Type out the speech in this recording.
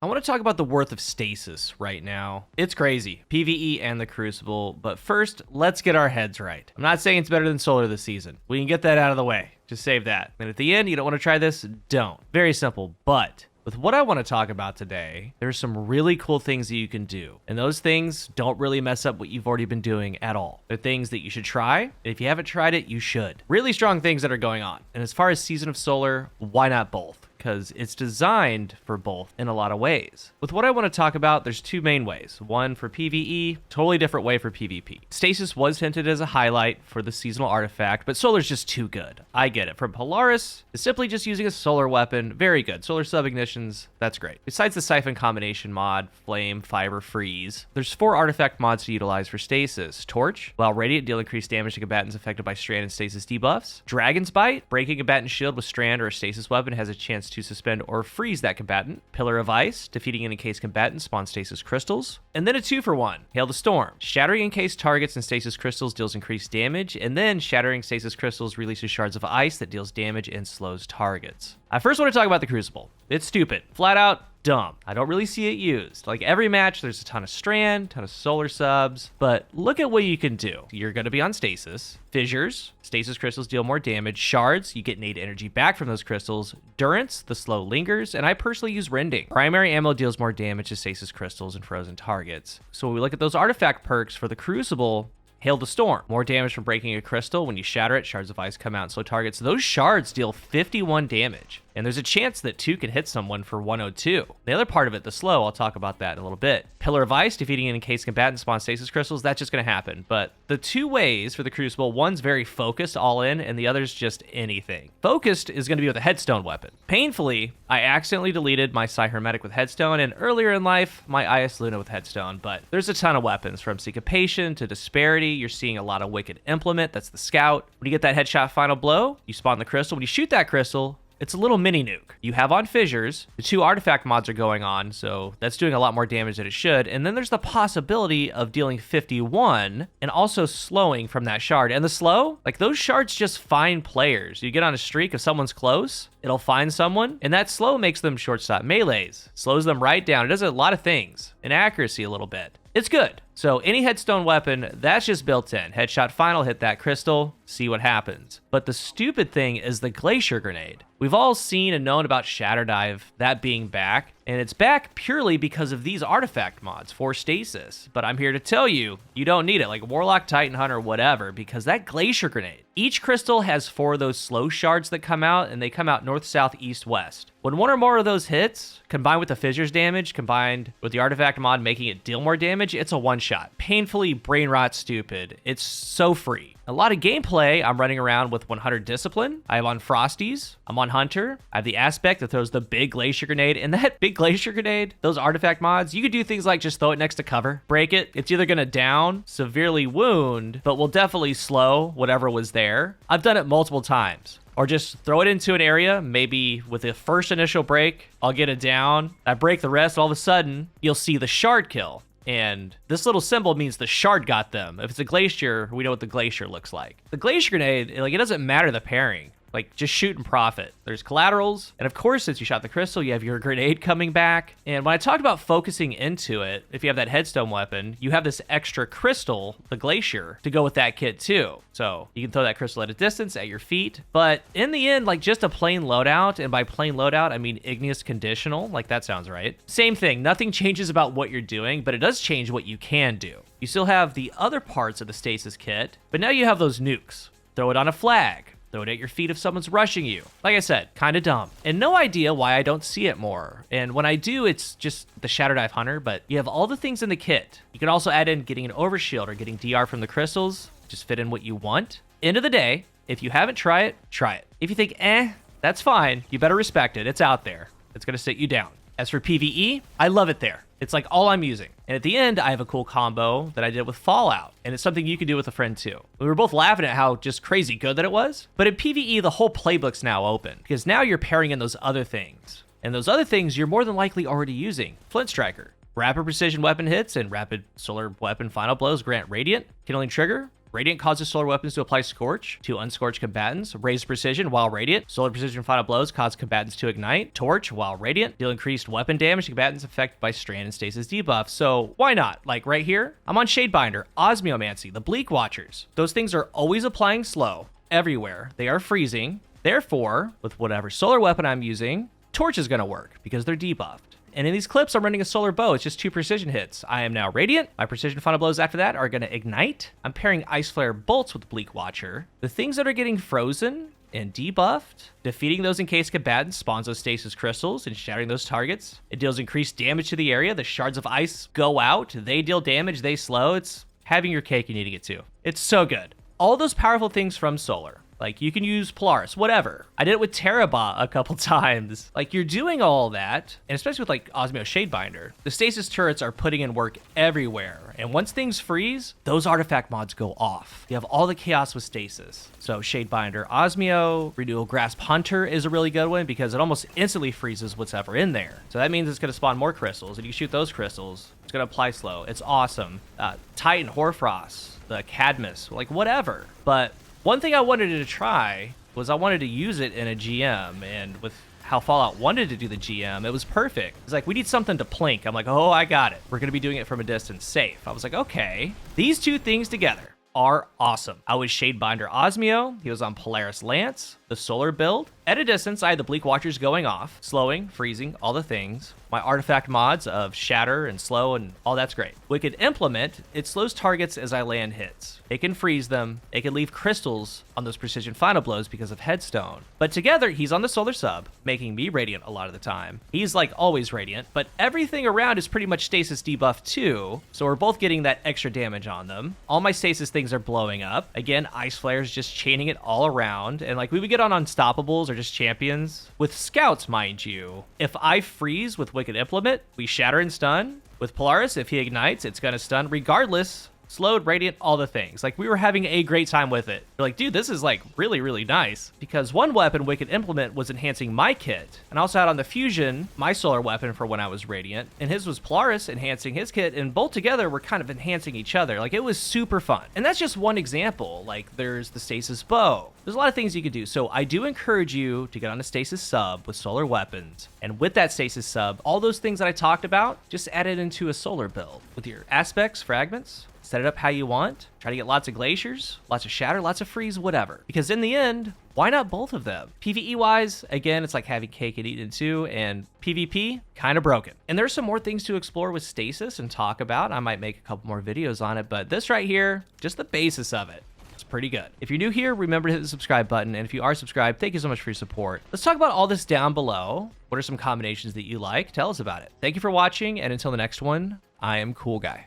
I want to talk about the worth of Stasis right now. It's crazy, PvE and the Crucible, but first, let's get our heads right. I'm not saying it's better than Solar this season. We can get that out of the way. Just save that. And at the end, you don't want to try this? Don't. Very simple, but with what I want to talk about today, there's some really cool things that you can do. And those things don't really mess up what you've already been doing at all. They're things that you should try. And if you haven't tried it, you should. Really strong things that are going on. And as far as Season of Solar, why not both? Because it's designed for both in a lot of ways. With what I want to talk about, there's two main ways. One for PvE, totally different way for PvP. Stasis was hinted as a highlight for the seasonal artifact, but Solar's just too good. I get it. From Polaris, is simply just using a solar weapon. Very good. Solar sub-ignitions, that's great. Besides the Siphon combination mod, Flame, Fiber, Freeze, there's 4 artifact mods to utilize for Stasis. Torch, while Radiant, deal increased damage to combatants affected by Strand and Stasis debuffs. Dragon's Bite, breaking a combatant's shield with Strand or a Stasis weapon has a chance to suspend or freeze that combatant. Pillar of Ice, defeating an encased combatant spawns stasis crystals. And then a 2-for-1, Hail the Storm. Shattering encased targets and stasis crystals deals increased damage, and then shattering stasis crystals releases shards of ice that deals damage and slows targets. I first want to talk about the Crucible. It's stupid. Flat out dumb. I don't really see it used. Like every match, there's a ton of Strand, ton of Solar subs, but look at what you can do. You're going to be on Stasis. Fissures, Stasis crystals deal more damage. Shards, you get innate energy back from those crystals. Durance, the slow lingers, and I personally use Rending. Primary ammo deals more damage to Stasis crystals and frozen targets. So when we look at those artifact perks for the Crucible, Hail the Storm. More damage from breaking a crystal. When you shatter it, shards of ice come out and slow targets. Those shards deal 51 damage. And there's a chance that 2 can hit someone for 102. The other part of it, the slow, I'll talk about that in a little bit. Pillar of Ice, defeating an encased combatant spawns stasis crystals. That's just going to happen. But the 2 ways for the Crucible, one's very focused, all in, and the other's just anything. Focused is going to be with a headstone weapon. Painfully, I accidentally deleted my Psy Hermetic with headstone, and earlier in life, my IS Luna with headstone. But there's a ton of weapons, from Syncopation to Disparity. You're seeing a lot of Wicked Implement. That's the Scout. When you get that headshot final blow, you spawn the crystal. When you shoot that crystal, it's a little mini nuke. You have on Fissures, the 2 artifact mods are going on, so that's doing a lot more damage than it should. And then there's the possibility of dealing 51 and also slowing from that shard. And the slow, like those shards just find players. You get on a streak, if someone's close, it'll find someone, and that slow makes them short stop melees, slows them right down. It does a lot of things, and accuracy a little bit. It's good. So any headstone weapon, that's just built in. Headshot final, hit that crystal, see what happens. But the stupid thing is the Glacier Grenade. We've all seen and known about Shatter Dive, that being back, and it's back purely because of these artifact mods for Stasis. But I'm here to tell you, you don't need it, like Warlock, Titan Hunter, whatever, because that Glacier Grenade, each crystal has 4 of those slow shards that come out, and they come out north, south, east, west. When 1 or more of those hits, combined with the Fissures damage, combined with the artifact mod making it deal more damage, it's a one-shot. Painfully brain rot stupid. It's so free. A lot of gameplay, I'm running around with 100 Discipline. I have on Frosties. I'm on Hunter. I have the Aspect that throws the big Glacier Grenade. And that big Glacier Grenade, those artifact mods, you could do things like just throw it next to cover, break it. It's either going to down, severely wound, but will definitely slow whatever was there. I've done it multiple times. Or just throw it into an area, maybe with the first initial break, I'll get it down. I break the rest, all of a sudden, you'll see the shard kill. And this little symbol means the shard got them. If it's a glacier, we know what the glacier looks like. The Glacier Grenade, like, it doesn't matter the pairing. Like, just shoot and profit. There's collaterals. And of course, since you shot the crystal, you have your grenade coming back. And when I talked about focusing into it, if you have that headstone weapon, you have this extra crystal, the glacier, to go with that kit too. So you can throw that crystal at a distance at your feet. But in the end, like just a plain loadout, and by plain loadout, I mean igneous conditional. Like that sounds right. Same thing. Nothing changes about what you're doing, but it does change what you can do. You still have the other parts of the Stasis kit, but now you have those nukes. Throw it on a flag. Throw it at your feet if someone's rushing you. Like I said, kind of dumb. And no idea why I don't see it more. And when I do, it's just the Shatter Dive Hunter, but you have all the things in the kit. You can also add in getting an overshield or getting DR from the crystals. Just fit in what you want. End of the day, if you haven't tried it, try it. If you think, that's fine, you better respect it. It's out there. It's going to sit you down. As for PvE, I love it there. It's like all I'm using. And at the end, I have a cool combo that I did with Fallout. And it's something you can do with a friend too. We were both laughing at how just crazy good that it was. But in PvE, the whole playbook's now open. Because now you're pairing in those other things. And those other things you're more than likely already using. Flint Striker. Rapid precision weapon hits and rapid solar weapon final blows grant Radiant. Kindling Trigger. Radiant causes solar weapons to apply Scorch to unscorched combatants. Raise precision while Radiant. Solar precision final blows cause combatants to ignite. Torch while Radiant. Deal increased weapon damage to combatants affected by Strand and Stasis debuff. So why not? Like right here, I'm on Shadebinder, Osmiomancy, the Bleak Watchers. Those things are always applying slow everywhere. They are freezing. Therefore, with whatever solar weapon I'm using, Torch is going to work because they're debuffed. And in these clips, I'm running a solar bow. It's just 2 precision hits. I am now Radiant. My precision final blows after that are going to ignite. I'm pairing Ice Flare bolts with Bleak Watcher. The things that are getting frozen and debuffed, defeating those encased combatants spawns those stasis crystals and shattering those targets. It deals increased damage to the area. The shards of ice go out. They deal damage. They slow. It's having your cake and eating it too. It's so good. All those powerful things from solar. Like, you can use Polaris, whatever. I did it with Terabot a couple times. Like, you're doing all that, and especially with, like, Osmio Shadebinder, the Stasis turrets are putting in work everywhere. And once things freeze, those artifact mods go off. You have all the chaos with Stasis. So, Shadebinder, Osmio, Renewal Grasp Hunter is a really good one because it almost instantly freezes what's ever in there. So that means it's going to spawn more crystals, and you shoot those crystals. It's going to apply slow. It's awesome. Titan, Hoarfrost, the Cadmus, like, whatever. But one thing I wanted to try was I wanted to use it in a GM, and with how Fallout wanted to do the GM, it was perfect. It's like, we need something to plink. I'm like, oh, I got it. We're going to be doing it from a distance, safe. I was like, okay. These two things together are awesome. I was Shadebinder Osmio. He was on Polaris Lance, the solar build. At a distance, I had the Bleak Watchers going off, slowing, freezing, all the things. My artifact mods of Shatter and Slow and all that's great. Wicked Implement, it slows targets as I land hits. It can freeze them. It can leave crystals on those precision final blows because of Headstone. But together, he's on the solar sub, making me Radiant a lot of the time. He's like always Radiant, but everything around is pretty much Stasis debuff too. So we're both getting that extra damage on them. All my Stasis things are blowing up. Again, Ice Flare's just chaining it all around. And like, we would get on Unstoppables or just champions. With Scouts, mind you, if I freeze with Wicked Implement, we shatter and stun. With Polaris, if he ignites, it's gonna stun regardless. Slowed, Radiant, all the things. Like, we were having a great time with it. You're like, dude, this is like really, really nice. Because one weapon, Wicked Implement, was enhancing my kit. And I also had on the Fusion, my solar weapon for when I was Radiant. And his was Polaris enhancing his kit. And both together were kind of enhancing each other. Like, it was super fun. And that's just one example. Like, there's the Stasis bow. There's a lot of things you could do. So I do encourage you to get on a Stasis sub with solar weapons. And with that Stasis sub, all those things that I talked about, just add it into a solar build. With your aspects, fragments, set it up how you want. Try to get lots of glaciers, lots of shatter, lots of freeze, whatever. Because in the end, why not both of them? PvE-wise, again, it's like having cake and eating it too, and PvP, kind of broken. And there's some more things to explore with Stasis and talk about. I might make a couple more videos on it, but this right here, just the basis of it, it's pretty good. If you're new here, remember to hit the subscribe button, and if you are subscribed, thank you so much for your support. Let's talk about all this down below. What are some combinations that you like? Tell us about it. Thank you for watching, and until the next one, I am CoolGuy.